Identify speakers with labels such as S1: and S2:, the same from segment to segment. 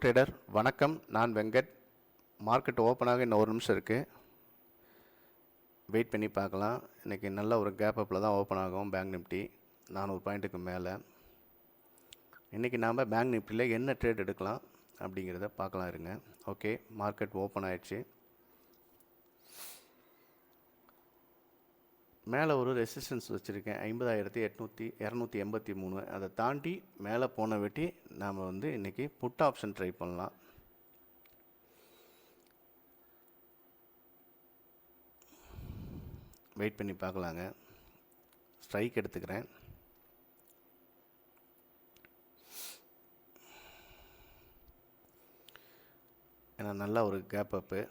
S1: Trader வணக்கம். நான் Venkat. Market ஓப்பனாக இன்னும் ஒரு நிமிஷம் இருக்குது, வெயிட் பண்ணி பார்க்கலாம். இன்றைக்கி நல்ல ஒரு கேப் அப்பில் தான் ஓப்பன் ஆகும். பேங்க் நிஃப்டி 400 பாயிண்ட்டுக்கு மேலே. இன்றைக்கி நாம் பேங்க் நிஃப்டியில் என்ன ட்ரேட் எடுக்கலாம் அப்படிங்கிறத பார்க்கலாம். இருங்க. ஓகே, மார்க்கெட் ஓப்பன் ஆயிடுச்சு. மேலே ஒரு ரெசிஸ்டன்ஸ் வச்சுருக்கேன் 50,283. அதை தாண்டி மேலே போன வெட்டி நாம் இன்றைக்கி புட் ஆப்ஷன் ட்ரை பண்ணலாம். வெயிட் பண்ணி பார்க்கலாங்க. ஸ்ட்ரைக் எடுத்துக்கிறேன். ஏன்னா நல்ல ஒரு கேப் அப்பு.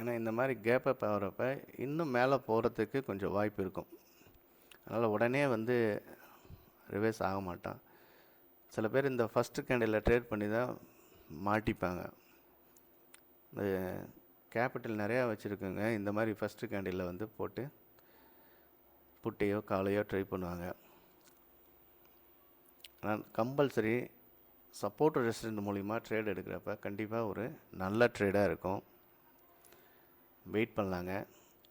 S1: ஏன்னா இந்த மாதிரி கேப் அப் ஆகிறப்ப இன்னும் மேலே போகிறதுக்கு கொஞ்சம் வாய்ப்பு இருக்கும். அதனால் உடனே ரிவர்ஸ் ஆக மாட்டான். சில பேர் இந்த ஃபஸ்ட்டு கேண்டிலில் ட்ரேட் பண்ணி தான் மாட்டிப்பாங்க. இந்த கேபிட்டல் நிறையா வச்சுருக்குங்க. இந்த மாதிரி ஃபஸ்ட்டு கேண்டிலில் போட்டு புட்டையோ காலையோ ட்ரை பண்ணுவாங்க. ஆனால் கம்பல்சரி சப்போர்ட் ரெசிஸ்டன்ட் மூலிமா ட்ரேட் எடுக்கிறப்ப கண்டிப்பாக ஒரு நல்ல ட்ரேடாக இருக்கும். வெயிட் பண்ணலாங்க.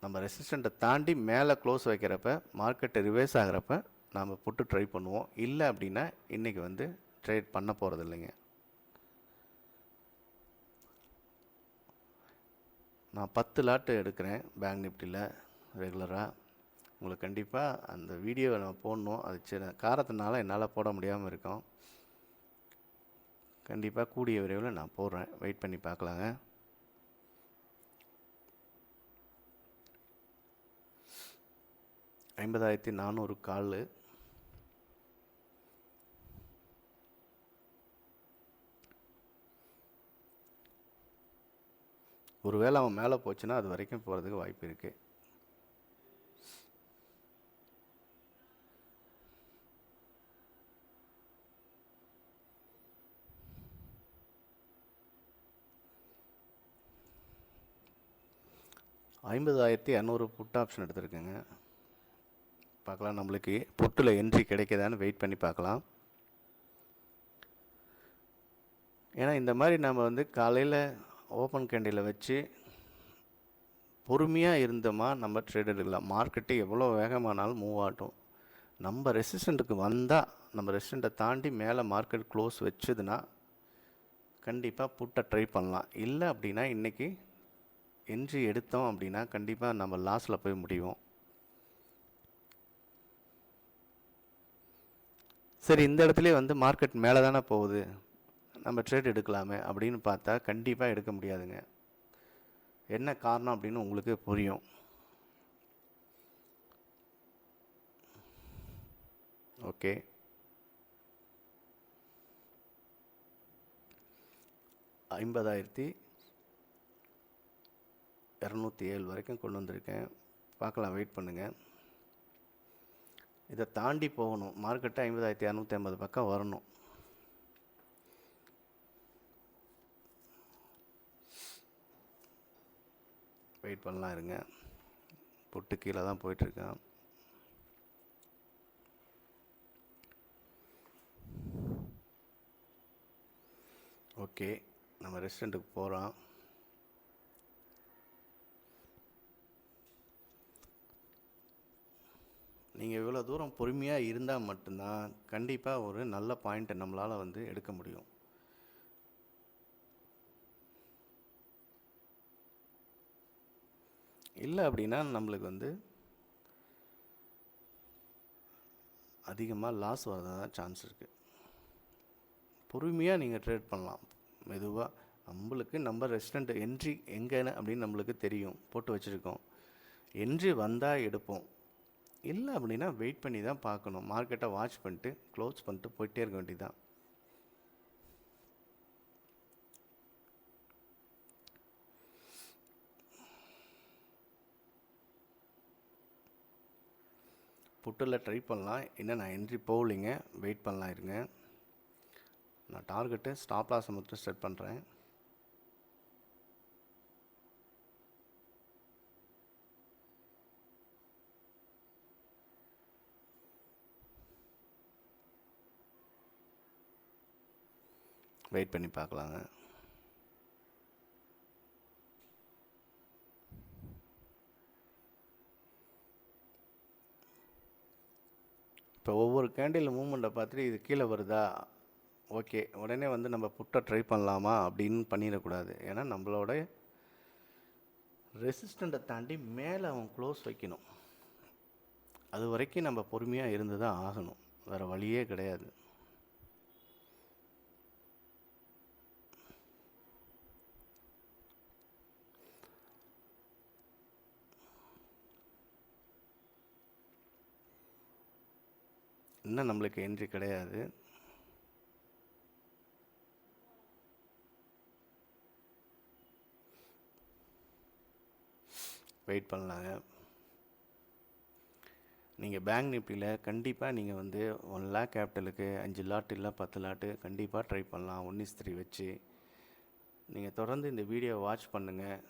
S1: நம்ம ரெசிஸ்டண்ட்டை தாண்டி மேலே க்ளோஸ் வைக்கிறப்ப மார்க்கெட்டு ரிவர்ஸ் ஆகிறப்ப நாம் புட்டு ட்ரை பண்ணுவோம். இல்லை அப்படின்னா இன்றைக்கி ட்ரேட் பண்ண போகிறது இல்லைங்க. நான் 10 லாட்டு எடுக்கிறேன் பேங்க் நிஃப்டியில் ரெகுலராக. உங்களுக்கு கண்டிப்பாக அந்த வீடியோவை நான் போடணும். அது சின்ன காரணத்தினால என்னால் போட முடியாமல் இருக்கும். கண்டிப்பாக கூடிய விரைவில் நான் போடுறேன். வெயிட் பண்ணி பார்க்கலாங்க. $50,400 கால். ஒருவேளை அவன் மேலே போச்சுன்னா அது வரைக்கும் போகிறதுக்கு வாய்ப்பு இருக்குது. $50,200 புட் ஆப்ஷன் எடுத்துருக்குங்க. பார்க்கலாம் நம்மளுக்கு புட்டில் என்ட்ரி கிடைக்குதான்னு வெயிட் பண்ணி பார்க்கலாம். ஏன்னா இந்த மாதிரி நம்ம காலையில் ஓப்பன் கேண்டில் வச்சு பொறுமையாக இருந்தோமா நம்ம ட்ரேட் எடுக்கலாம். மார்க்கெட்டு எவ்வளோ வேகமானாலும் மூவ் ஆகட்டும். நம்ம ரெசிஸ்டண்ட்டுக்கு வந்தால், நம்ம ரெசிஸ்டண்ட்டை தாண்டி மேலே மார்க்கெட் க்ளோஸ் வச்சுதுன்னா கண்டிப்பாக புட்டை ட்ரை பண்ணலாம். இல்லை அப்படின்னா இன்றைக்கி என்ட்ரி எடுத்தோம் அப்படின்னா கண்டிப்பாக நம்ம லாஸில் போய் முடிவோம். சரி, இந்த இடத்துலேயே மார்க்கெட் மேலே தானே போகுது, நம்ம ட்ரேட் எடுக்கலாமே அப்படின்னு பார்த்தா கண்டிப்பாக எடுக்க முடியாதுங்க. என்ன காரணம் அப்படின்னு உங்களுக்கு புரியும். ஓகே, $50,207 வரைக்கும் கொண்டு வந்திருக்கேன். பார்க்கலாம், வெயிட் பண்ணுங்கள். இதை தாண்டி போகணும். மார்க்கெட்டு 50,250 பக்கம் வரணும். வெயிட் பண்ணலாம். இருங்க. புட்டு கீழே தான் போயிட்டுருக்கேன். ஓகே, நம்ம ரெஸ்டாரண்ட்டுக்கு போகிறோம். நீங்கள் இவ்வளோ தூரம் பொறுமையாக இருந்தால் மட்டும்தான் கண்டிப்பாக ஒரு நல்ல பாயிண்ட்டை நம்மளால் எடுக்க முடியும். இல்லை அப்படின்னா நம்மளுக்கு அதிகமாக லாஸ் வரதான் சான்ஸ் இருக்குது. பொறுமையாக நீங்கள் ட்ரேட் பண்ணலாம். மெதுவாக நம்ம ரெஸ்டாரண்ட் என்ட்ரி எங்கேன்னு அப்படின்னு நம்மளுக்கு தெரியும், போட்டு வச்சுருக்கோம். என்ட்ரி வந்தால் எடுப்போம். இல்லை அப்படின்னா வெயிட் பண்ணி தான் பார்க்கணும். மார்க்கெட்டை வாட்ச் பண்ணிட்டு க்ளோஸ் பண்ணிட்டு போயிட்டே இருக்க வேண்டியதுதான். புட்டில் ட்ரை பண்ணலாம். இன்னும் நான் என்ட்ரி போகலிங்க, வெயிட் பண்ணலாம். இருங்க. நான் டார்கெட்டு ஸ்டாப் லாஸை மட்டும் செட் பண்ணுறேன். வெயிட் பண்ணி பார்க்கலாங்க. இப்போ ஒவ்வொரு கேண்டில் மூவ்மெண்ட்டை பார்த்துட்டு இது கீழே வருதா, ஓகே உடனே வந்து நம்ம புட்டை ட்ரை பண்ணலாமா அப்படின்னு பண்ணிடக்கூடாது. ஏன்னா நம்மளோட ரெசிஸ்டண்ட்டை தாண்டி மேலே அவன் க்ளோஸ் வைக்கணும். அது வரைக்கும் நம்ம பொறுமையாக இருந்து தான் ஆகணும், வேறு வழியே கிடையாது. இன்னும் நம்மளுக்கு என்ட்ரி கிடையாது. வெயிட் பண்ணலாங்க. நீங்கள் பேங்க் நிஃப்டியில் கண்டிப்பாக நீங்கள் வந்து 1 lakh கேபிட்டலுக்கு 5 லாட் இல்லை 10 லாட்டு கண்டிப்பாக ட்ரை பண்ணலாம். 1:3 வச்சு நீங்கள் தொடர்ந்து இந்த வீடியோவை வாட்ச் பண்ணுங்கள்.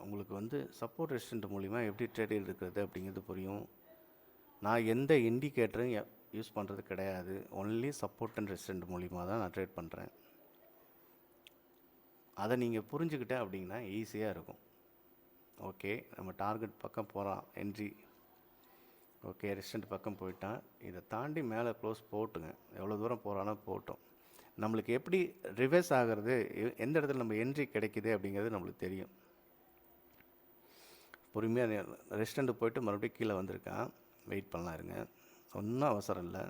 S1: உங்களுக்கு வந்து சப்போர்ட் ரெசிஸ்டன்ட் மூலிமா எப்படி ட்ரேட் எடுக்கிறது அப்படிங்கிறது புரியும். நான் எந்த இண்டிகேட்டரும் யூஸ் பண்ணுறது கிடையாது. ஒன்லி சப்போர்ட் அண்ட் ரெசிஸ்டன்ட் மூலிமா தான் நான் ட்ரேட் பண்ணுறேன். அதை நீங்கள் புரிஞ்சுக்கிட்டேன் அப்படின்னா ஈஸியாக இருக்கும். ஓகே, நம்ம டார்கெட் பக்கம் போகிறான், என்ட்ரி ஓகே, ரெசிஸ்டன்ட் பக்கம் போயிட்டான். இதை தாண்டி மேலே க்ளோஸ் போட்டுங்க, எவ்வளோ தூரம் போகிறானோ போட்டோம். நம்மளுக்கு எப்படி ரிவர்ஸ் ஆகிறது, எந்த இடத்துல நம்ம என்ட்ரி கிடைக்குது அப்படிங்கிறது நம்மளுக்கு தெரியும். பொறுமையாக ரெசிஸ்டன்ட் போயிட்டு மறுபடியும் கீழே வந்திருக்கான். வெயிட் பண்ணலாம், இருங்க, ஒன்றும் அவசரம் இல்லை.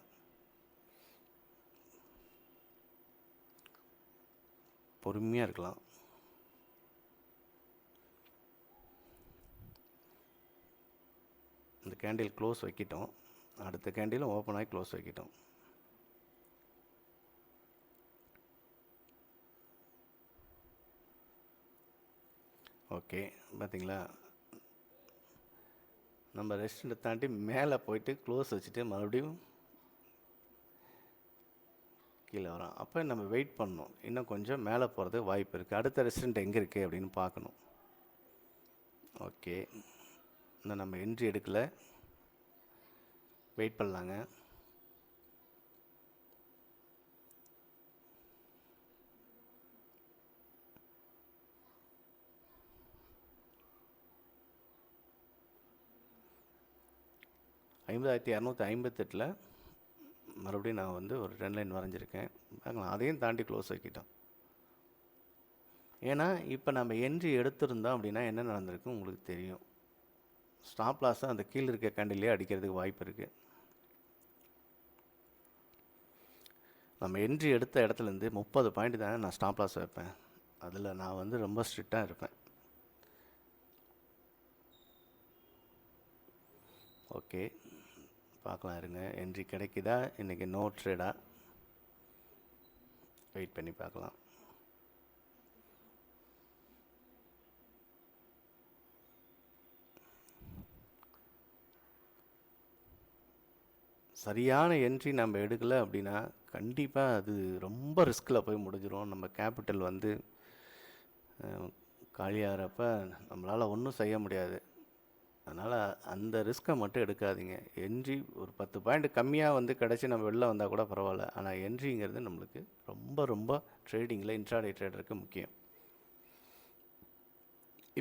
S1: பொறுமையாக இருக்கலாம். இந்த கேண்டில் க்ளோஸ் வைக்கிட்டோம், அடுத்த கேண்டிலும் ஓப்பன் ஆகி க்ளோஸ் வைக்கிட்டோம். ஓகே, பார்த்தீங்களா, நம்ம ரெசிஸ்டண்ட்டை தாண்டி மேலே போயிட்டு க்ளோஸ் வச்சுட்டு மறுபடியும் கீழே வரோம். அப்போ நம்ம வெயிட் பண்ணணும், இன்னும் கொஞ்சம் மேலே போகிறதுக்கு வாய்ப்பு இருக்குது. அடுத்த ரெசிஸ்டண்ட் எங்கே இருக்குது அப்படின்னு பார்க்கணும். ஓகே, இன்னும் நம்ம என்ட்ரி எடுக்கலை, வெயிட் பண்ணலாங்க. $50,258 மறுபடியும் நான் வந்து ஒரு ட்ரெண்ட் லைன் வரைஞ்சிருக்கேன். பார்க்கலாம், அதையும் தாண்டி க்ளோஸ் வைக்கிட்டோம். ஏன்னா இப்போ நம்ம என்ட்ரி எடுத்திருந்தோம் அப்படின்னா என்ன நடந்திருக்கு உங்களுக்கு தெரியும். ஸ்டாப் லாஸை அந்த கீழே இருக்க கேண்டிலே அடிக்கிறதுக்கு வாய்ப்பு இருக்குது. நம்ம என்ட்ரி எடுத்த இடத்துலேருந்து 30 பாயிண்ட் தானே நான் ஸ்டாப் லாஸ் வைப்பேன். அதில் நான் வந்து ரொம்ப ஸ்ட்ரிக்டாக இருப்பேன். ஓகே, பார்க்கலாம், இருங்க, என்ட்ரி கிடைக்குதா, இன்றைக்கி நோ ட்ரேடா, வெயிட் பண்ணி பார்க்கலாம். சரியான என்ட்ரி நம்ம எடுக்கலை அப்படின்னா கண்டிப்பாக அது ரொம்ப ரிஸ்கில் போய் முடிஞ்சிடும். நம்ம கேபிட்டல் வந்து காலியாகிறப்ப நம்மளால் ஒன்றும் செய்ய முடியாது. அதனால் அந்த ரிஸ்க்கை மட்டும் எடுக்காதீங்க. என்ட்ரி ஒரு 10 பாயிண்ட் கம்மியாக வந்து கிடச்சி நம்ம வெளில வந்தால் கூட பரவாயில்ல. ஆனால் என்ட்ரிங்கிறது நம்மளுக்கு ரொம்ப ரொம்ப ட்ரேடிங்கில் இன்ட்ராடே ட்ரேடருக்கு முக்கியம்.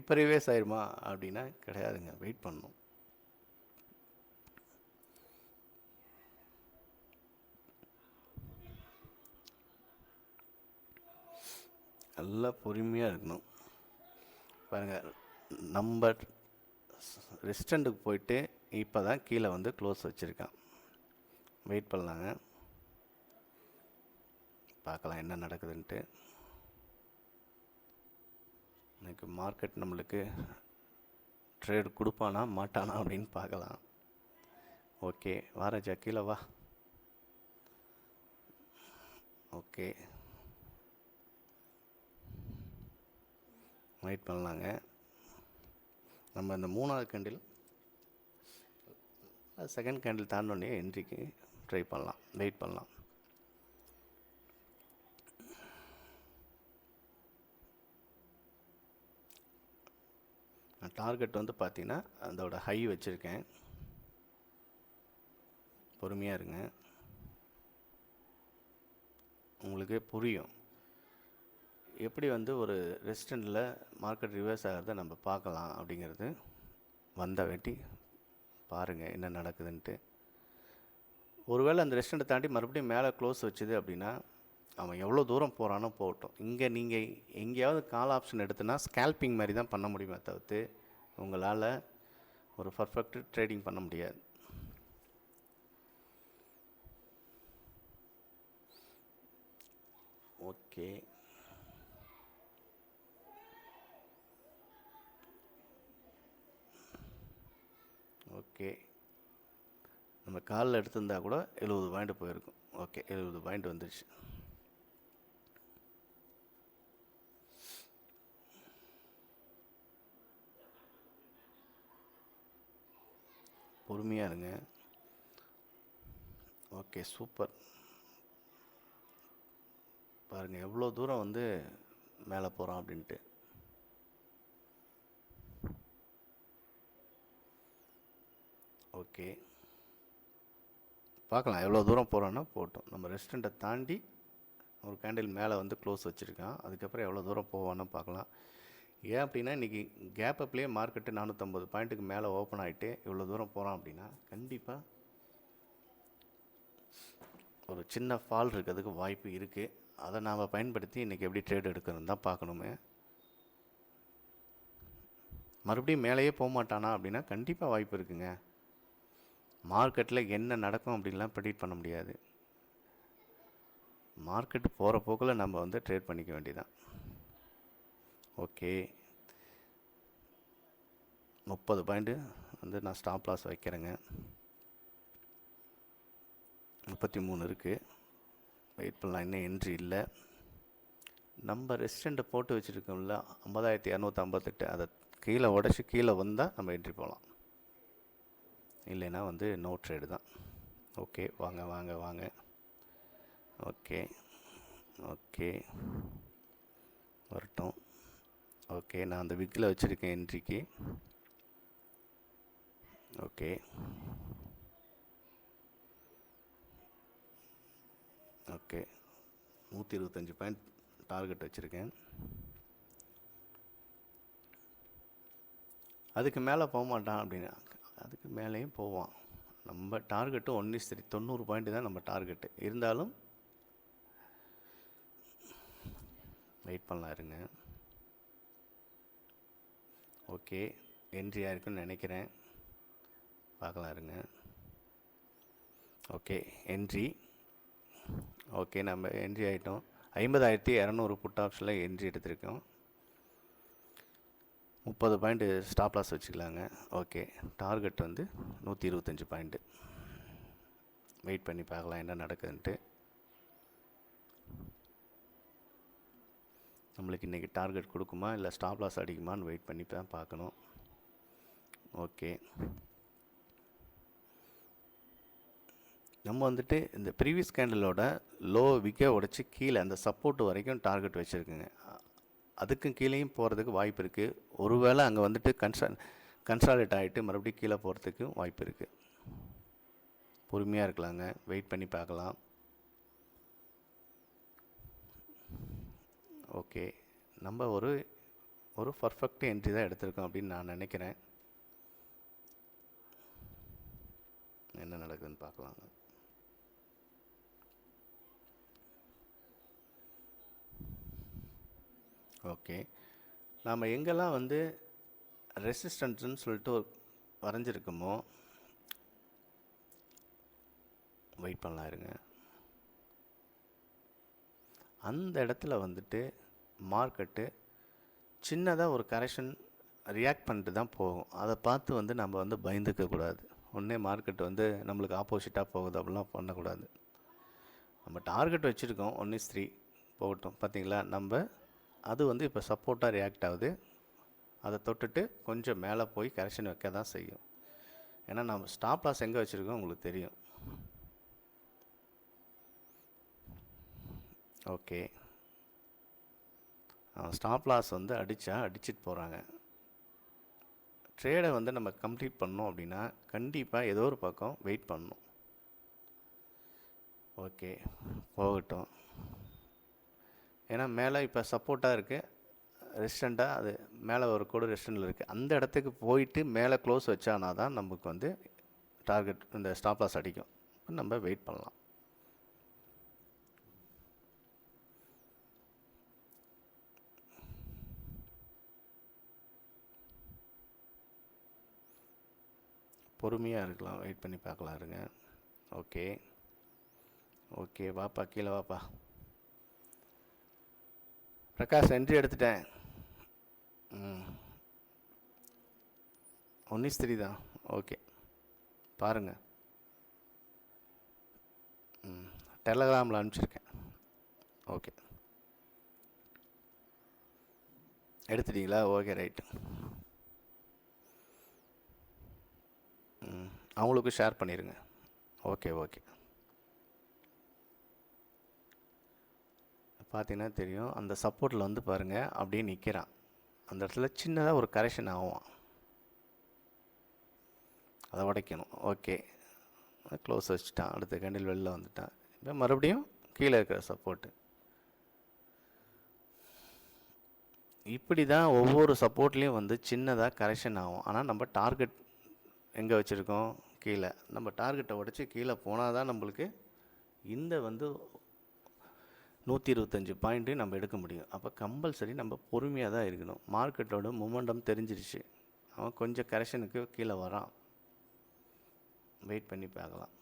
S1: இப்போ ரிவேஸ் ஆயிருமா அப்படின்னா கிடையாதுங்க, வெயிட் பண்ணணும். நல்லா பொறுமையாக இருக்கணும். பாருங்கள், நம்ம ரெசிஸ்டண்ட்டுக்கு போயிட்டு இப்போ தான் கீழே வந்து க்ளோஸ் வச்சுருக்கான். வெயிட் பண்ணலாங்க, பார்க்கலாம் என்ன நடக்குதுன்ட்டு. எனக்கு மார்க்கெட் நம்மளுக்கு ட்ரேட் கொடுப்பானா மாட்டானா அப்படின்னு பார்க்கலாம். ஓகே, வாராஜா கீழே வா. ஓகே, வெயிட் பண்ணலாங்க. நம்ம இந்த 3வது கேண்டில் செகண்ட் கேண்டில் தாண்டோடனே என்ட்ரிக்கு ட்ரை பண்ணலாம், வெயிட் பண்ணலாம். நான் டார்கெட் வந்து பார்த்தீங்கன்னா அதோட ஹை வச்சுருக்கேன். பொறுமையாக இருங்க, உங்களுக்கே புரியும். எப்படி வந்து ஒரு ரெஸ்டாரண்ட்டில் மார்க்கெட் ரிவர்ஸ் ஆகிறத நம்ம பார்க்கலாம் அப்படிங்கிறது வந்த வேட்டி பாருங்கள் என்ன நடக்குதுன்ட்டு. ஒருவேளை அந்த ரெஸ்டாரண்ட்டை தாண்டி மறுபடியும் மேலே க்ளோஸ் வச்சுது அப்படின்னா அவன் எவ்வளோ தூரம் போகிறானோ போகட்டும். இங்கே நீங்கள் எங்கேயாவது கால் ஆப்ஷன் எடுத்துனா ஸ்கேல்பிங் மாதிரி தான் பண்ண முடியுமே தவிர்த்து உங்களால் ஒரு பர்ஃபெக்ட் ட்ரேடிங் பண்ண முடியாது. ஓகே, ஓகே, நம்ம காலில் எடுத்திருந்தா கூட 70 பாயிண்ட் போயிருக்கும். ஓகே, 70 பாயிண்ட் வந்துடுச்சு. பொறுமையாக இருங்க. Okay, super. பாருங்கள் எவ்வளோ தூரம் வந்து மேலே போகிறோம் அப்படின்ட்டு. ஓகே, பார்க்கலாம் எவ்வளோ தூரம் போகிறோன்னா போட்டோம். நம்ம ரெஸ்டாரண்ட்டை தாண்டி ஒரு கேண்டில் மேலே வந்து க்ளோஸ் வச்சுருக்கான். அதுக்கப்புறம் எவ்வளோ தூரம் போவான்னு பார்க்கலாம். ஏன் அப்படின்னா இன்றைக்கி கேப் அப்லேயே மார்க்கெட்டு 450 பாயிண்ட்டுக்கு மேலே ஓப்பன் ஆகிட்டு இவ்வளோ தூரம் போகிறான் அப்படின்னா கண்டிப்பாக ஒரு சின்ன ஃபால் இருக்கிறதுக்கு வாய்ப்பு இருக்குது. அதை நாம் பயன்படுத்தி இன்றைக்கி எப்படி ட்ரேட் எடுக்கிறதுன்னு தான் பார்க்கணுமே. மறுபடியும் மேலேயே போக மாட்டானா அப்படின்னா கண்டிப்பாக வாய்ப்பு இருக்குங்க. மார்க்கெட்டில் என்ன நடக்கும் அப்படின்லாம் ப்ரெடிக்ட் பண்ண முடியாது. மார்க்கெட்டு போகிற போக்கில் நம்ம வந்து ட்ரேட் பண்ணிக்க வேண்டியதான். ஓகே, 30 பாயிண்ட்டு வந்து நான் ஸ்டாப் லாஸ் வைக்கிறேங்க. 33 இருக்குது. வெயிட் பண்ணலாம், இன்னும் என்ட்ரி இல்லை. நம்ம ரெஸ்டாரண்ட்டை போட்டு வச்சுருக்கோம்ல 50,258, அதை கீழே உடச்சி கீழே வந்தால் நம்ம என்ட்ரி போகலாம். இல்லைன்னா வந்து நோ ட்ரேடு தான். ஓகே, வாங்க வாங்க வாங்க. ஓகே, ஓகே, வரட்டும். ஓகே, நான் அந்த விக்கில் வச்சுருக்கேன் என்ட்ரிக்கு. ஓகே, ஓகே, 125 பாயிண்ட் டார்கெட் வச்சுருக்கேன். அதுக்கு மேலே போக மாட்டான் அப்படின்னா அதுக்கு மேலேயும் போவான். நம்ம டார்கெட்டு 1:3 90 பாயிண்ட்டு தான் நம்ம டார்கெட்டு. இருந்தாலும் வெயிட் பண்ணலாம், இருங்க. ஓகே, என்ட்ரி ஆகிருக்குன்னு நினைக்கிறேன், பார்க்கலாம், இருங்க. Okay, entry. ஓகே, நம்ம என்ட்ரி ஆகிட்டோம். 50,200 புட் ஆப்ஷனில் என்ட்ரி எடுத்திருக்கோம். 30 பாயிண்ட்டு ஸ்டாப் லாஸ் வச்சுக்கலாங்க. ஓகே, டார்கெட் வந்து 125 பாயிண்ட்டு. வெயிட் பண்ணி பார்க்கலாம் என்ன நடக்குதுன்ட்டு. நம்மளுக்கு இன்றைக்கி டார்கெட் கொடுக்குமா இல்லை ஸ்டாப் லாஸ் அடிக்குமான்னு வெயிட் பண்ணி தான் பார்க்கணும். ஓகே, நம்ம வந்துட்டு இந்த ப்ரீவியஸ் கேண்டலோட லோ விக்கை உடச்சி கீழே அந்த சப்போர்ட் வரைக்கும் டார்கெட் வச்சுருக்குங்க. அதுக்கும் கீழேயும் போகிறதுக்கு வாய்ப்பு இருக்குது. ஒருவேளை அங்கே வந்துட்டு கன்சாலிடேட் ஆகிட்டு மறுபடியும் கீழே போகிறதுக்கும் வாய்ப்பு இருக்குது. பொறுமையாக இருக்கலாங்க, வெயிட் பண்ணி பார்க்கலாம். ஓகே, நம்ம ஒரு பர்ஃபெக்ட் என்ட்ரி தான் எடுத்திருக்கோம் அப்படின்னு நான் நினைக்கிறேன். என்ன நடக்குதுன்னு பார்க்கலாங்க. ஓகே, நாம் எங்கெல்லாம் வந்து ரெசிஸ்டன்ஸ்ன்னு சொல்லிட்டு வரைஞ்சிருக்கோமோ வெயிட் பண்ணலாம், இருங்க. அந்த இடத்துல வந்துட்டு மார்க்கெட்டு சின்னதாக ஒரு கரெக்ஷன் ரியாக்ட் பண்ணிட்டு தான் போகும். அதை பார்த்து வந்து நம்ம வந்து பயந்துக்கக்கூடாது. ஒன்றே மார்க்கெட் வந்து நம்மளுக்கு ஆப்போசிட்டாக போகுது அப்படிலாம் பண்ணக்கூடாது. நம்ம டார்கெட் வச்சுருக்கோம் 1:3 போகட்டும். பார்த்திங்களா, நம்ம அது வந்து இப்போ சப்போர்ட்டாக ரியாக்ட் ஆகுது. அதை தொட்டுட்டு கொஞ்சம் மேலே போய் கரெக்ஷன் வைக்க தான் செய்யும். ஏன்னா நம்ம ஸ்டாப் லாஸ் எங்கே வச்சுருக்கோம் உங்களுக்கு தெரியும். ஓகே, ஸ்டாப் லாஸ் வந்து அடிச்சிட்டு போகிறாங்க. ட்ரேடை வந்து நம்ம கம்ப்ளீட் பண்ணோம் அப்படின்னா கண்டிப்பாக ஏதோ ஒரு பக்கம் வெயிட் பண்ணணும். ஓகே, போகட்டும். ஏன்னா மேலே இப்போ சப்போர்ட்டாக இருக்குது, ரெசிஸ்டண்ட்டாக அது மேலே ஒரு கோடு ரெசிஸ்டண்டில் இருக்குது. அந்த இடத்துக்கு போயிட்டு மேலே க்ளோஸ் வச்சானா தான் நமக்கு வந்து டார்கெட் இந்த ஸ்டாப் லாஸ் அடிக்கும். நம்ம வெயிட் பண்ணலாம். பொறுமையாக இருக்கலாம், வெயிட் பண்ணி பார்க்கலாம் இருங்க. ஓகே ஓகே, வாப்பா கீழே வாப்பா. பிரகாஷ் என்ட்ரி எடுத்துட்டேன். 1:3 தான். ஓகே பாருங்கள், டெலகிராமில் அனுப்பிச்சிருக்கேன். ஓகே எடுத்துட்டீங்களா? Okay right. அவங்களுக்கு ஷேர் பண்ணிடுங்க. ஓகே ஓகே, பார்த்தீங்கன்னா தெரியும், அந்த சப்போர்ட்டில் வந்து பாருங்கள் அப்படியே நிற்கிறான். அந்த இடத்துல சின்னதாக ஒரு கரெக்ஷன் ஆகும், அதை உடைக்கணும். ஓகே க்ளோஸ் வச்சுட்டான், அடுத்த கேண்டில் வெளில வந்துட்டான். இப்போ மறுபடியும் கீழே இருக்கிற சப்போர்ட்டு. இப்படி தான் ஒவ்வொரு சப்போர்ட்லேயும் வந்து சின்னதாக கரெக்ஷன் ஆகும். ஆனால் நம்ம டார்கெட் எங்கே வச்சுருக்கோம்? கீழே. நம்ம டார்கெட்டை உடச்சி கீழே போனால் தான் நம்மளுக்கு இந்த வந்து 125 பாயிண்ட்டு நம்ம எடுக்க முடியும். அப்போ கம்பல்சரி நம்ம பொறுமையாக தான் இருக்கணும். மார்க்கெட்டோட மொமெண்டம் தெரிஞ்சிருச்சு, அவன் கொஞ்சம் கரெக்ஷனுக்கு கீழே வரான், வெயிட் பண்ணி பார்க்கலாம்.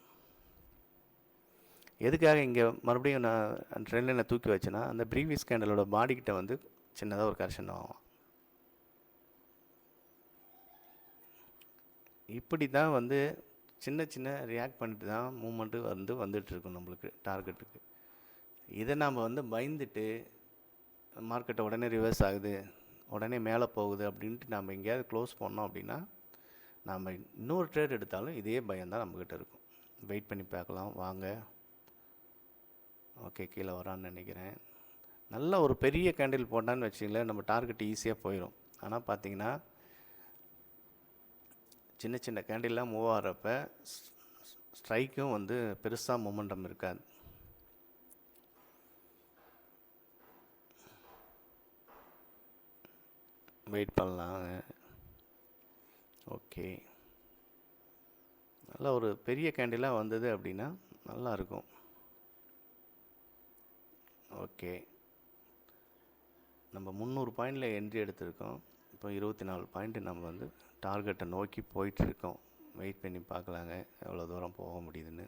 S1: எதுக்காக இங்கே மறுபடியும் நான் ட்ரெண்டில் நான் தூக்கி வச்சேன்னா, அந்த ப்ரீவியஸ் கேண்டலோட பாடிக்கிட்ட வந்து சின்னதாக ஒரு கரெக்ஷன் ஆகும். இப்படி தான் வந்து சின்ன சின்ன ரியாக்ட் பண்ணிட்டு தான் மூமெண்ட்டு வந்துட்டுருக்கும் நம்மளுக்கு டார்கெட்டுக்கு. இதை நாம் வந்து பயந்துட்டு மார்க்கெட்டை உடனே ரிவர்ஸ் ஆகுது, உடனே மேலே போகுது அப்படின்ட்டு நம்ம எங்கேயாவது க்ளோஸ் பண்ணோம் அப்படின்னா, நம்ம இன்னொரு ட்ரேட் எடுத்தாலும் இதே பயம்தான் நம்மக்கிட்ட இருக்கும். வெயிட் பண்ணி பார்க்கலாம் வாங்க. ஓகே கீழே வரான்னு நினைக்கிறேன். நல்ல ஒரு பெரிய கேண்டில் போட்டான்னு வச்சிங்களேன், நம்ம டார்கெட் ஈஸியாக போயிடும். ஆனால் பார்த்தீங்கன்னா சின்ன சின்ன கேண்டில்லாம் மூவ் ஆகிறப்ப ஸ்ட்ரைக்கும் வந்து பெருசாக மொமெண்டம் இருக்காது. வெயிட் பண்ணலாங்க. ஓகே, நல்ல ஒரு பெரிய கேண்டிலாக வந்தது அப்படின்னா நல்லாயிருக்கும். ஓகே, நம்ம 300 பாயிண்டில் என்ட்ரி எடுத்திருக்கோம். இப்போ 24 பாயிண்ட்டு நம்ம வந்து டார்கெட்டை நோக்கி போயிட்டுருக்கோம். வெயிட் பண்ணி பார்க்கலாங்க எவ்வளோ தூரம் போக முடியுதுன்னு.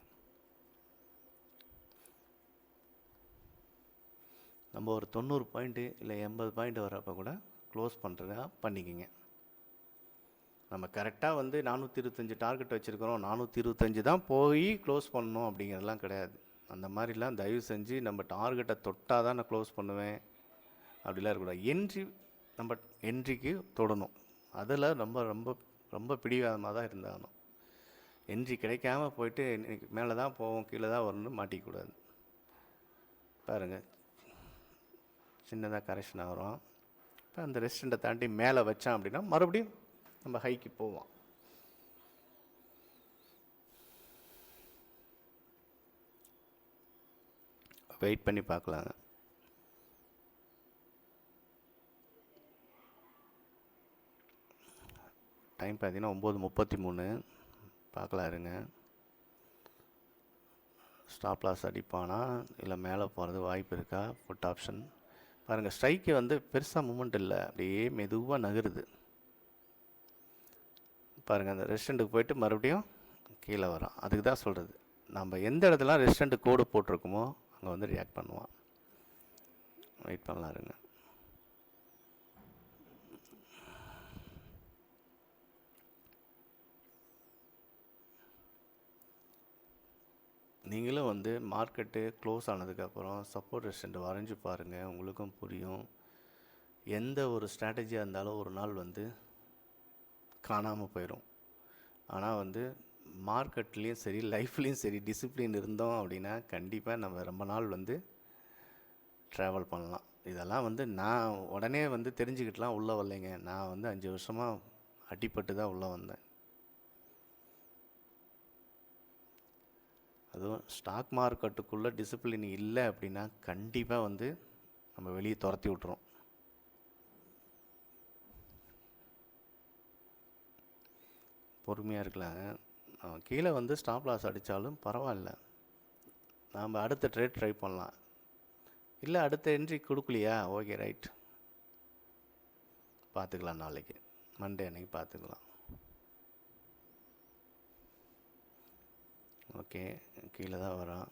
S1: நம்ம ஒரு 90 பாயிண்ட்டு இல்லை 80 பாயிண்ட் வரப்போ கூட க்ளோஸ் பண்ணுறதா பண்ணிக்கிங்க. நம்ம கரெக்டாக வந்து 425 டார்கெட் வச்சுருக்கிறோம், 425 தான் போய் க்ளோஸ் பண்ணணும் அப்படிங்கிறதுலாம் கிடையாது. அந்த மாதிரிலாம் தயவு செஞ்சு நம்ம டார்கெட்டை தொட்டால் தான் நான் க்ளோஸ் பண்ணுவேன் அப்படிலாம் இருக்கக்கூடாது. நம்ம என்ட்ரிக்கு தொடணும், அதில் ரொம்ப ரொம்ப ரொம்ப பிடிவாதமாக தான் இருந்தாகணும். என்ட்ரி கிடைக்காம போயிட்டு இன்றைக்கி மேலே தான் போவோம் கீழே தான் வரணும்னு மாட்டிக்கூடாது. பாருங்கள் சின்னதாக கரெக்ஷன் ஆகிறோம். இப்போ அந்த ரெசிஸ்டண்ட்டை தாண்டி மேலே வச்சான் அப்படின்னா மறுபடியும் நம்ம ஹைக்கு போவோம். வெயிட் பண்ணி பார்க்கலாங்க. டைம் பார்த்தீங்கன்னா 9:33. பார்க்கலாம் இருங்க. ஸ்டாப் லாஸ் அடிப்பானா இல்லை மேலே போகிறது வாய்ப்பு இருக்கா? புட் ஆப்ஷன் பாருங்கள், ஸ்ட்ரைக்கு வந்து பெருசாக மூமெண்ட் இல்லை, அப்படியே மெதுவாக நகருது பாருங்கள். அந்த ரெசிஸ்டண்ட்டுக்கு போயிட்டு மறுபடியும் கீழே வரோம். அதுக்கு தான் சொல்கிறது, நம்ம எந்த இடத்துல ரெசிஸ்டண்ட்டு கோடு போட்டிருக்குமோ அங்கே வந்து ரியாக்ட் பண்ணுவான். வெயிட் பண்ணலாம் இருங்க. நீங்களும் வந்து மார்க்கெட்டு க்ளோஸ் ஆனதுக்கப்புறம் சப்போர்ட் ரெசிஸ்டண்ட் வரைஞ்சி பாருங்கள், உங்களுக்கும் புரியும். எந்த ஒரு ஸ்ட்ராட்டஜியாக இருந்தாலும் ஒரு நாள் வந்து காணாமல் போயிடும். ஆனால் வந்து மார்க்கெட்லேயும் சரி லைஃப்லேயும் சரி டிசிப்ளின் இருந்தோம் அப்படின்னா கண்டிப்பாக நம்ம ரொம்ப நாள் வந்து ட்ராவல் பண்ணலாம். இதெல்லாம் வந்து நான் உடனே வந்து தெரிஞ்சுக்கிட்டுலாம் உள்ளே வரலைங்க. நான் வந்து 5 வருஷமாக அடிப்பட்டு தான் உள்ளே வந்தேன். அதுவும் ஸ்டாக் மார்க்கெட்டுக்குள்ளே டிசிப்ளின் இல்லை அப்படின்னா கண்டிப்பாக வந்து நம்ம வெளியே துரத்தி விட்டுரும். பொறுமையாக இருக்கலாங்க. கீழே வந்து ஸ்டாப் லாஸ் அடித்தாலும் பரவாயில்ல, நாம் அடுத்த ட்ரேட் ட்ரை பண்ணலாம். இல்லை அடுத்த என்ட்ரி கொடுக்கலையா, ஓகே ரைட், பார்த்துக்கலாம், நாளைக்கு மண்டே அன்னைக்கு பார்த்துக்கலாம். ஓகே, கீழே தான் வரோம்.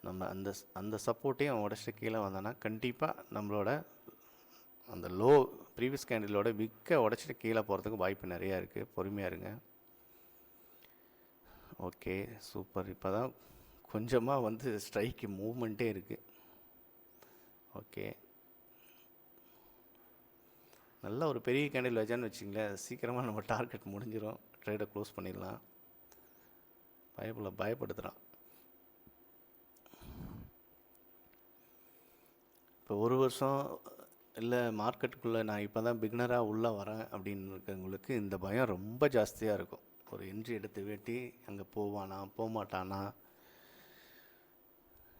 S1: நம்ம அந்த சப்போர்ட்டையும் உடச்சிட்டு கீழே வந்தோன்னா கண்டிப்பாக நம்மளோட அந்த லோ ப்ரீவியஸ் கேண்டிலோட விற்க உடச்சிட்டு கீழே போகிறதுக்கு வாய்ப்பு நிறையா இருக்குது. பொறுமையாக இருங்க. Okay, super. இப்போ தான் கொஞ்சமாக வந்து ஸ்ட்ரைக்கு மூவ்மெண்ட்டே இருக்குது. ஓகே, நல்ல ஒரு பெரிய கேண்டில் வச்சான்னு வச்சிங்களேன், சீக்கிரமாக நம்ம டார்கெட் முடிஞ்சிடும், ட்ரேடை க்ளோஸ் பண்ணிடலாம். பயப்படுத்துகிறான். இப்போ ஒரு வருஷம் இல்லை மார்க்கெட்டுக்குள்ளே நான் இப்போ தான் பிகினராக உள்ளே வரேன் அப்படின்னு இருக்கவங்களுக்கு இந்த பயம் ரொம்ப ஜாஸ்தியாக இருக்கும். ஒரு என்ட்ரி எடுத்து வெட்டி அங்கே போவானா போகமாட்டானா.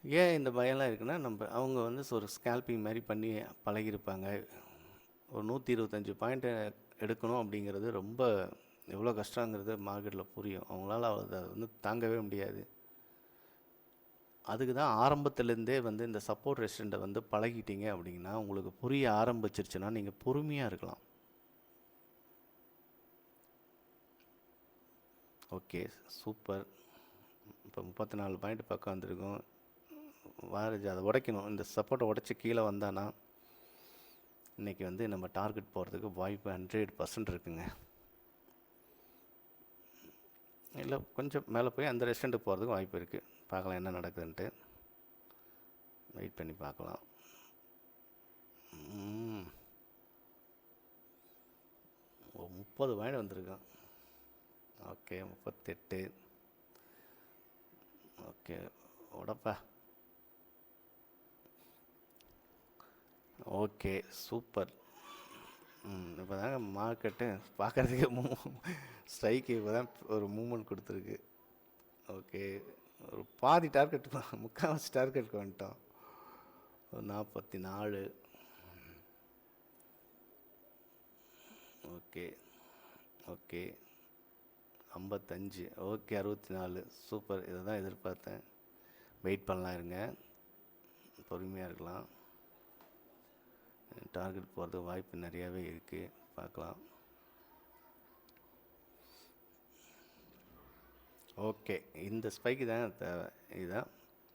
S1: ஏன் இந்த பயம்லாம் இருக்குன்னா, அவங்க வந்து ஒரு ஸ்கேல்பிங் மாதிரி பண்ணி பழகியிருப்பாங்க. ஒரு 125 பாயிண்ட்டை எடுக்கணும் அப்படிங்கிறது ரொம்ப எவ்வளோ கஷ்டங்கிறது மார்க்கெட்டில் புரியும். அவங்களால அதை வந்து தாங்கவே முடியாது. அதுக்கு தான் ஆரம்பத்துலேருந்தே வந்து இந்த சப்போர்ட் ரெசிஸ்டண்ட்டை வந்து பழகிட்டீங்க அப்படின்னா, உங்களுக்கு புரிய ஆரம்பிச்சிருச்சுன்னா நீங்கள் பொறுமையாக இருக்கலாம். Okay, super. இப்போ 34 பாயிண்ட் பக்கம் வந்திருக்கும். அதை உடைக்கணும். இந்த சப்போர்ட்டை உடச்சி கீழே வந்தானா இன்றைக்கி வந்து நம்ம டார்கெட் போகிறதுக்கு வாய்ப்பு 100% இருக்குங்க. இல்லை கொஞ்சம் மேலே போய் அந்த ரெஸ்டாரண்ட்டுக்கு போகிறதுக்கு வாய்ப்பு இருக்குது. பார்க்கலாம் என்ன நடக்குதுன்ட்டு, வெயிட் பண்ணி பார்க்கலாம். 30 பாயிண்ட் வந்திருக்கான். ஓகே, 38. ஓகே, உடப்பா. Okay, super. இப்போ தாங்க மார்க்கெட்டு பார்க்குறதுக்கே ஸ்ட்ரைக்கு இப்போ தான் ஒரு மூமெண்ட் கொடுத்துருக்கு. ஓகே, ஒரு பாதி டார்கெட், முக்கால்வாசி டார்கெட்டுக்கு வந்துட்டோம். ஒரு 44. Okay okay, 55. ஓகே, 64. சூப்பர். இதை தான் எதிர்பார்த்தேன். வெயிட் பண்ணலாம், இருங்க, பொறுமையாக இருக்கலாம். டார்கெட் போகிறதுக்கு வாய்ப்பு நிறையாவே இருக்குது, பார்க்கலாம். ஓகே, இந்த ஸ்பைக்கு தான் தேவை. இதுதான்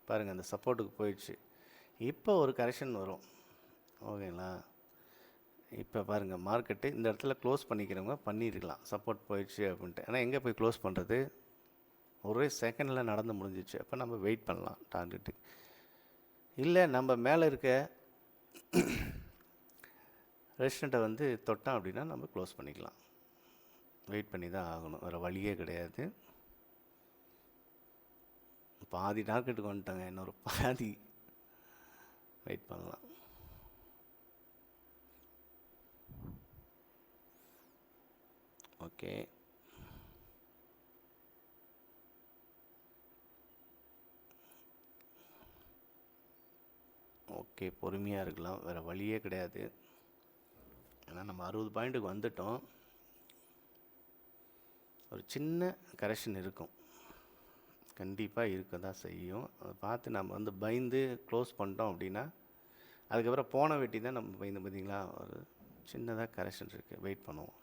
S1: பாருங்கள், அந்த சப்போர்ட்டுக்கு போயிடுச்சு. இப்போ ஒரு கரெக்ஷன் வரும், ஓகேங்களா. இப்போ பாருங்கள், மார்க்கெட்டு இந்த இடத்துல க்ளோஸ் பண்ணிக்கிறவங்க பண்ணியிருக்கலாம், சப்போர்ட் போயிடுச்சு அப்படின்ட்டு. ஆனால் எங்கே போய் க்ளோஸ் பண்ணுறது, ஒரே செகண்டில் நடந்து முடிஞ்சிச்சு. அப்போ நம்ம வெயிட் பண்ணலாம் டார்கெட்டுக்கு. இல்லை நம்ம மேலே இருக்க ரெசிஸ்டண்ட்டை வந்து தொட்டோம் அப்படின்னா நம்ம க்ளோஸ் பண்ணிக்கலாம். வெயிட் பண்ணி தான் ஆகணும், வேறு வழியே கிடையாது. பாதி டார்கெட்டுக்கு வந்துட்டாங்க, இன்னொரு பாதி வெயிட் பண்ணலாம். ஓகே, ஓகே, பொறுமையாக இருக்கலாம், வேறு வழியே கிடையாது. ஏன்னா நம்ம 60 பாயிண்ட்டுக்கு வந்துட்டோம். ஒரு சின்ன கரெக்ஷன் இருக்கும், கண்டிப்பாக இருக்க தான் செய்யும். அதை பார்த்து நம்ம வந்து பயந்து க்ளோஸ் பண்ணிட்டோம் அப்படின்னா அதுக்கப்புறம் போன வெட்டி தான் நம்ம பயந்து, பார்த்தீங்களா. ஒரு சின்னதாக கரெக்ஷன் இருக்குது, வெயிட் பண்ணுவோம்.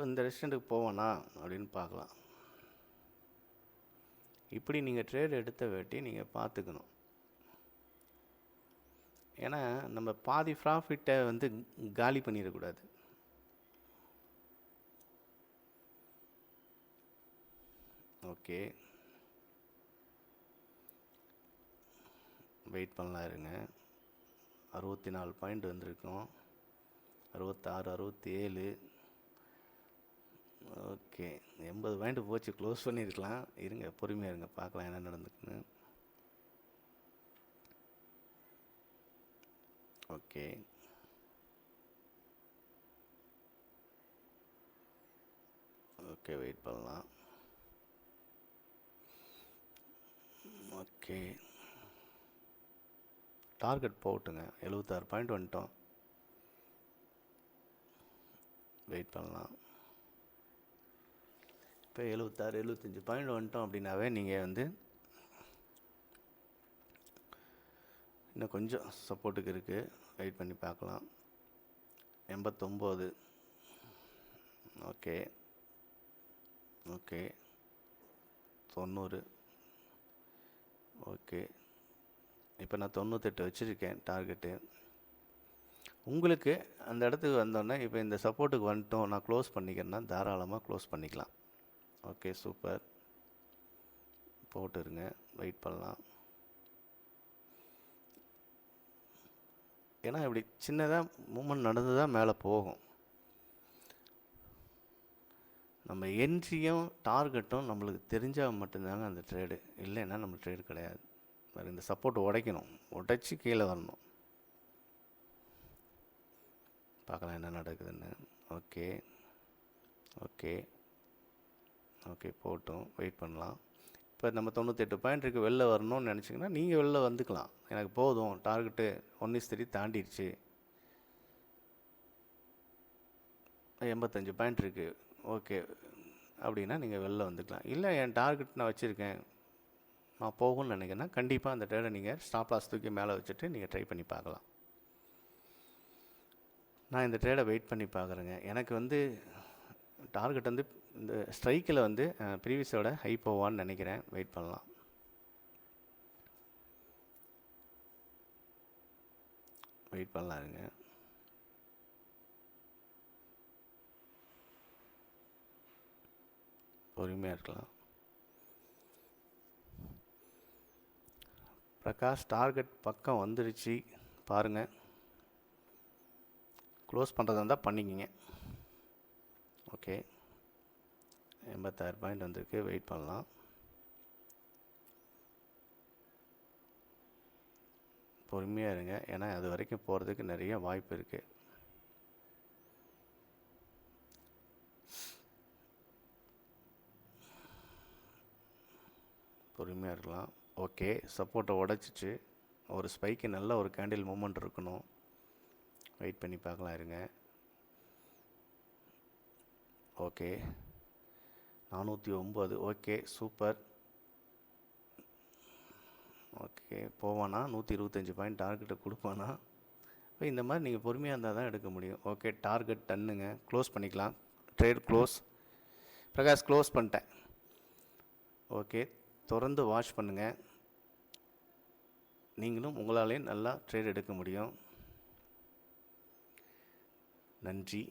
S1: இந்த ரெஸ்டாரண்ட்டுக்கு போவோனா அப்படின்னு பார்க்கலாம். இப்படி நீங்கள் ட்ரேட் எடுத்த வேட்டி நீங்கள் பார்த்துக்கணும். ஏன்னா நம்ம பாதி ப்ராஃபிட்டை வந்து காலி பண்ணிடக்கூடாது. ஓகே, வெயிட் பண்ணலாம், இருங்க. 64 பாயிண்ட் வந்திருக்கோம். 66, 67. ஓகே, 80 பாயிண்ட் போச்சு, க்ளோஸ் பண்ணியிருக்கலாம். இருங்க, பொறுமையாக இருங்க, பார்க்கலாம் என்ன நடந்துக்குன்னு. ஓகே, ஓகே, வெயிட் பண்ணலாம். ஓகே, டார்கெட் போட்டுங்க. 76 பாயிண்ட் வந்துட்டோம். வெயிட் பண்ணலாம். இப்போ 76 75 பாயிண்ட் வந்துட்டோம் அப்படின்னாவே நீங்கள் வந்து இன்னும் கொஞ்சம் சப்போர்ட்டுக்கு இருக்குது. வெயிட் பண்ணி பார்க்கலாம். 89. Okay okay 90. ஓகே, இப்போ நான் 98 வச்சுருக்கேன் டார்கெட்டு. உங்களுக்கு அந்த இடத்துக்கு வந்தோடனே இப்போ இந்த சப்போர்ட்டுக்கு வந்துட்டோம், நான் க்ளோஸ் பண்ணிக்கிறேன்னா தாராளமாக க்ளோஸ் பண்ணிக்கலாம். Okay, super. போட்டுருங்க. வெயிட் பண்ணலாம். ஏன்னா இப்படி சின்னதாக மூமெண்ட் நடந்து தான் மேலே போகும். நம்ம என்ட்ரியும் டார்கெட்டும் நம்மளுக்கு தெரிஞ்சால் மட்டும்தாங்க அந்த ட்ரேடு, இல்லைன்னா நம்ம ட்ரேடு கிடையாது. வேறு இந்த சப்போர்ட் உடைக்கணும், உடைச்சி கீழே வரணும். பார்க்கலாம் என்ன நடக்குதுன்னு. ஓகே ஓகே ஓகே போட்டோம். வெயிட் பண்ணலாம். இப்போ நம்ம 98 பாயிண்ட் இருக்குது, வெளில வரணும்னு நினச்சிங்கன்னா நீங்கள் வெளில வந்துக்கலாம். எனக்கு போதும், டார்கெட்டு 1:3 தாண்டிடுச்சு, 85 பாயிண்ட் இருக்குது, ஓகே அப்படின்னா நீங்கள் வெளில வந்துக்கலாம். இல்லை என் டார்கெட் நான் வச்சுருக்கேன், நான் போகும்னு நினைக்கிறேன்னா கண்டிப்பாக அந்த ட்ரேடை நீங்கள் ஸ்டாப் லாஸ் தூக்கி மேலே வச்சுட்டு நீங்கள் ட்ரை பண்ணி பார்க்கலாம். நான் இந்த ட்ரேடை வெயிட் பண்ணி பார்க்குறேங்க. எனக்கு வந்து டார்கெட் வந்து இந்த ஸ்ட்ரைக்கில் வந்து ப்ரீவியஸோட ஹை போவான்னு நினைக்கிறேன். வெயிட் பண்ணலாம். வெயிட் பண்ணலாம் இருங்க. பொறுமையாக இருக்கலாம். பிரகாஷ், டார்கெட் பக்கம் வந்துருச்சு பாருங்கள். க்ளோஸ் பண்ணுறதா இருந்தால் பண்ணிக்கிங்க. ஓகே, 86 பாயிண்ட் வந்திருக்கு. வெயிட் பண்ணலாம். பொறுமையாக இருங்க, ஏன்னா அது வரைக்கும் போகிறதுக்கு நிறைய வாய்ப்பு இருக்குது. பொறுமையாக இருக்கலாம். ஓகே, சப்போர்ட்டை உடச்சிச்சு. ஒரு ஸ்பைக்கு நல்ல ஒரு கேண்டில் மூமெண்ட் இருக்கணும். வெயிட் பண்ணி பார்க்கலாம் இருங்க. ஓகே, 409. Okay, super. ஓகே, போவானா 125 பாயிண்ட் டார்கெட்டை கொடுப்பானா? இப்போ இந்த மாதிரி நீங்கள் பொறுமையாக இருந்தால் தான் எடுக்க முடியும். ஓகே, டார்கெட் டன்னுங்க. க்ளோஸ் பண்ணிக்கலாம். Trade close. பிரகாஷ், க்ளோஸ் பண்ணிட்டேன். ஓகே, தொடர்ந்து வாட்ச் பண்ணுங்கள். நீங்களும் உங்களாலேயும் நல்லா ட்ரேட் எடுக்க முடியும். நன்றி.